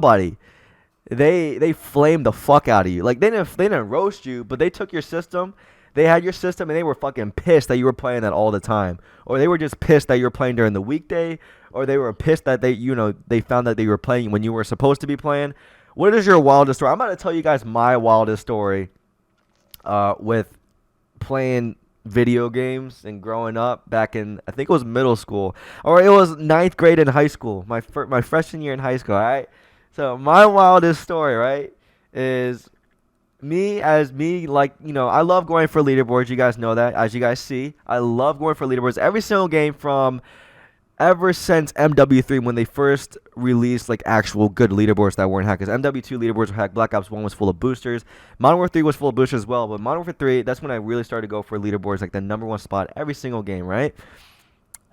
Buddy, they flamed the fuck out of you. Like they didn't roast you, but they took your system. They had your system and they were fucking pissed that you were playing that all the time, or they were just pissed that you were playing during the weekday, or they were pissed that they found that they were playing when you were supposed to be playing. What is your wildest story? I'm about to tell you guys my wildest story with playing video games and growing up back in, I think it was middle school, or it was ninth grade in high school, my freshman year in high school. All right, so my wildest story, right, is me, like, I love going for leaderboards. You guys know that. As you guys see, I love going for leaderboards every single game from ever since MW3, when they first released like actual good leaderboards that weren't hacked. Because MW2 leaderboards were hacked. Black Ops 1 was full of boosters. Modern Warfare 3 was full of boosters as well. But Modern Warfare 3, that's when I really started to go for leaderboards, like the #1 spot every single game, right?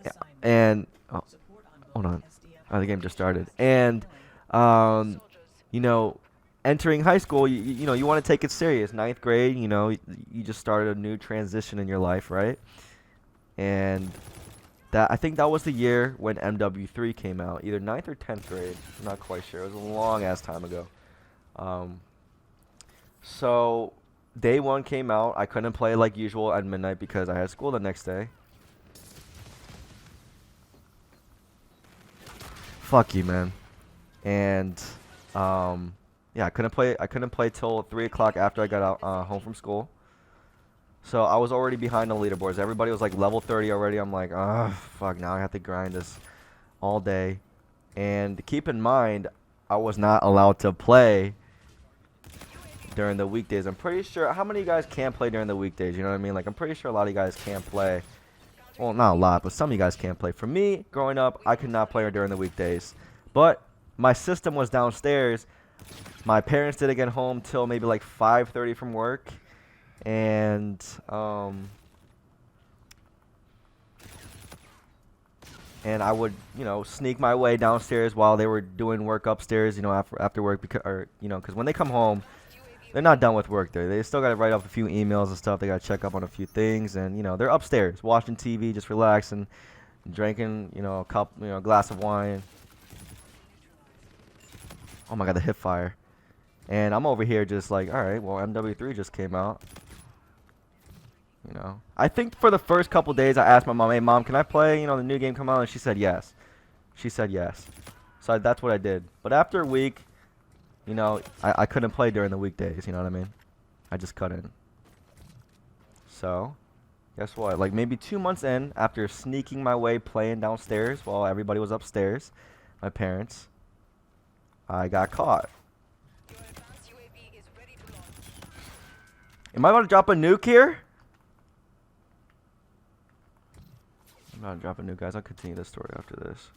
Yeah. And hold on, the game just started. And you know, entering high school, you want to take it serious. Ninth grade, you just started a new transition in your life, right? And I think that was the year when MW3 came out, either ninth or 10th grade. I'm not quite sure. It was a long ass time ago. So day one came out. I couldn't play like usual at midnight because I had school the next day. Fuck you, man. And yeah, I couldn't play till 3 o'clock after I got out home from school. So I was already behind the leaderboards. Everybody was like level 30 already. I'm like, oh, fuck, now I have to grind this all day. And keep in mind, I was not allowed to play during the weekdays. I'm pretty sure, how many of you guys can play during the weekdays? You know what I mean? Like, I'm pretty sure a lot of you guys can't play. Well, not a lot, but some of you guys can't play. For me, growing up, I could not play during the weekdays. But my system was downstairs. My parents didn't get home till maybe like 5:30 from work. And I would, sneak my way downstairs while they were doing work upstairs, after work, because when they come home, they're not done with work there. They still got to write up a few emails and stuff. They got to check up on a few things, and they're upstairs watching TV, just relaxing, drinking, a cup, a glass of wine. Oh my God, the hip fire. And I'm over here just like, all right, well, MW3 just came out. I think for the first couple days I asked my mom, hey mom, can I play, the new game come out? And she said yes. So that's what I did. But after a week, I couldn't play during the weekdays, you know what I mean? I just couldn't. So guess what? Like maybe 2 months in, after sneaking my way playing downstairs while everybody was upstairs, my parents, I got caught. Am I about to drop a nuke here? I'm not dropping new, guys. I'll continue this story after this.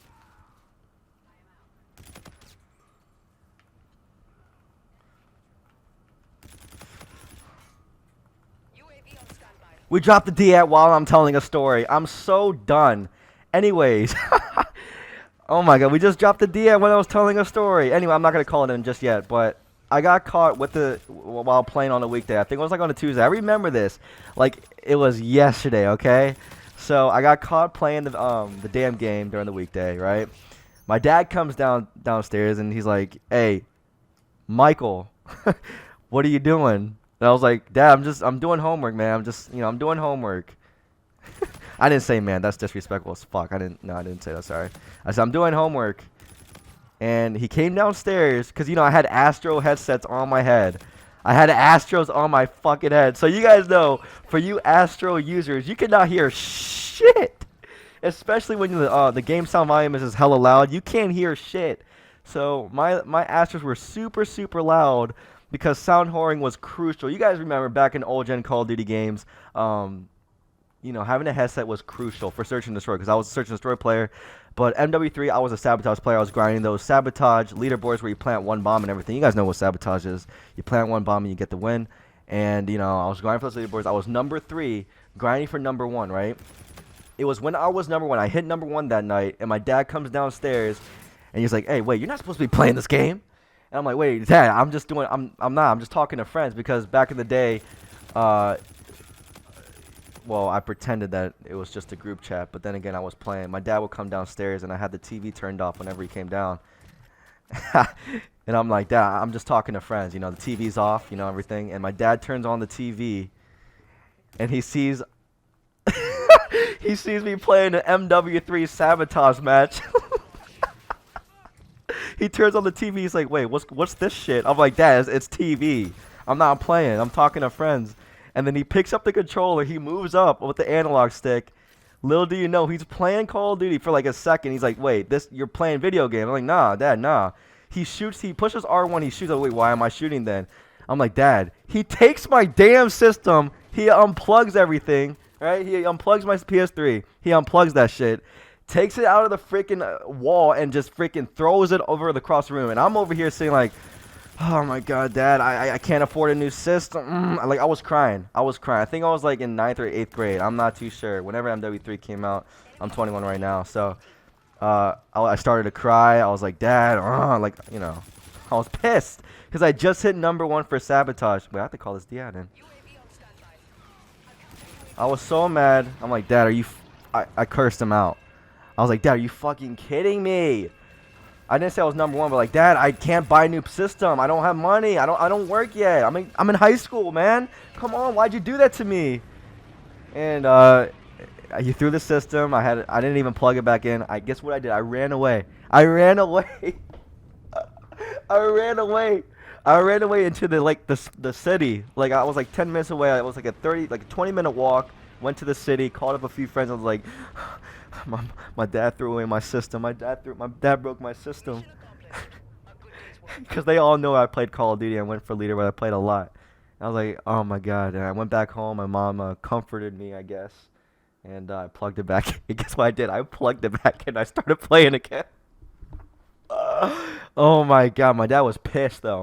We dropped the D while I'm telling a story. I'm so done. Anyways. Oh my God. We just dropped the D when I was telling a story. Anyway, I'm not going to call it in just yet. But I got caught while playing on a weekday. I think it was like on a Tuesday. I remember this. Like it was yesterday, okay? So I got caught playing the damn game during the weekday, right? My dad comes downstairs and he's like, "Hey, Michael, what are you doing?" And I was like, "Dad, I'm doing homework, man. I'm doing homework." I didn't say, man, that's disrespectful as fuck. I didn't say that. Sorry. I said I'm doing homework. And he came downstairs because I had Astro headsets on my head. I had Astros on my fucking head. So you guys know, for you Astro users, you cannot hear shit. Especially when the game sound volume is hella loud. You can't hear shit. So my Astros were super, super loud because sound whoring was crucial. You guys remember back in old gen Call of Duty games, having a headset was crucial for search and destroy because I was a search and destroy player. But MW3, I was a sabotage player. I was grinding those sabotage leaderboards where you plant one bomb and everything. You guys know what sabotage is. You plant one bomb and you get the win. And, I was grinding for those leaderboards. I was number 3, grinding for number 1, right? It was when I was number 1. I hit number 1 that night, and my dad comes downstairs, and he's like, "Hey, wait, you're not supposed to be playing this game." And I'm like, "Wait, Dad, I'm just talking to friends," because back in the day, well, I pretended that it was just a group chat, but then again, I was playing. My dad would come downstairs, and I had the TV turned off whenever he came down. And I'm like, Dad, I'm just talking to friends. The TV's off, everything. And my dad turns on the TV, and he sees he sees me playing an MW3 sabotage match. He turns on the TV. He's like, "Wait, what's this shit?" I'm like, "Dad, it's TV. I'm not playing. I'm talking to friends." And then he picks up the controller. He moves up with the analog stick. Little do you know, he's playing Call of Duty for like a second. He's like, "Wait, you're playing video game?" I'm like, "Nah, Dad, nah." He shoots. He pushes R1. He shoots. Like, wait, why am I shooting then? I'm like, "Dad." He takes my damn system. He unplugs everything. Right? He unplugs my PS3. He unplugs that shit, takes it out of the freaking wall, and just freaking throws it over the across the room. And I'm over here saying like, "Oh my God, Dad, I can't afford a new system." Like I was crying. I think I was like in 9th or 8th grade. I'm not too sure. Whenever MW3 came out, I'm 21 right now. So I started to cry. I was like, "Dad," like I was pissed because I just hit #1 for sabotage. Wait, I have to call this Dad in. I was so mad. I'm like, "Dad, are you?" I cursed him out. I was like, "Dad, are you fucking kidding me?" I didn't say I was #1, but like, "Dad, I can't buy a new system. I don't have money. I don't work yet. I'm in high school, man. Come on, why'd you do that to me?" And he threw the system. I didn't even plug it back in. I guess what I did. I ran away. I ran away. I ran away. I ran away into the city. Like I was like 10 minutes away. I was like a 20-minute walk. Went to the city, called up a few friends. I was like, my dad threw away my system. My dad broke my system. Because they all know I played Call of Duty and went for leader, but I played a lot. I was like, "Oh my God." And I went back home. My mom comforted me, I guess. And I plugged it back. And guess what I did? I plugged it back and I started playing again. Oh my God. My dad was pissed though.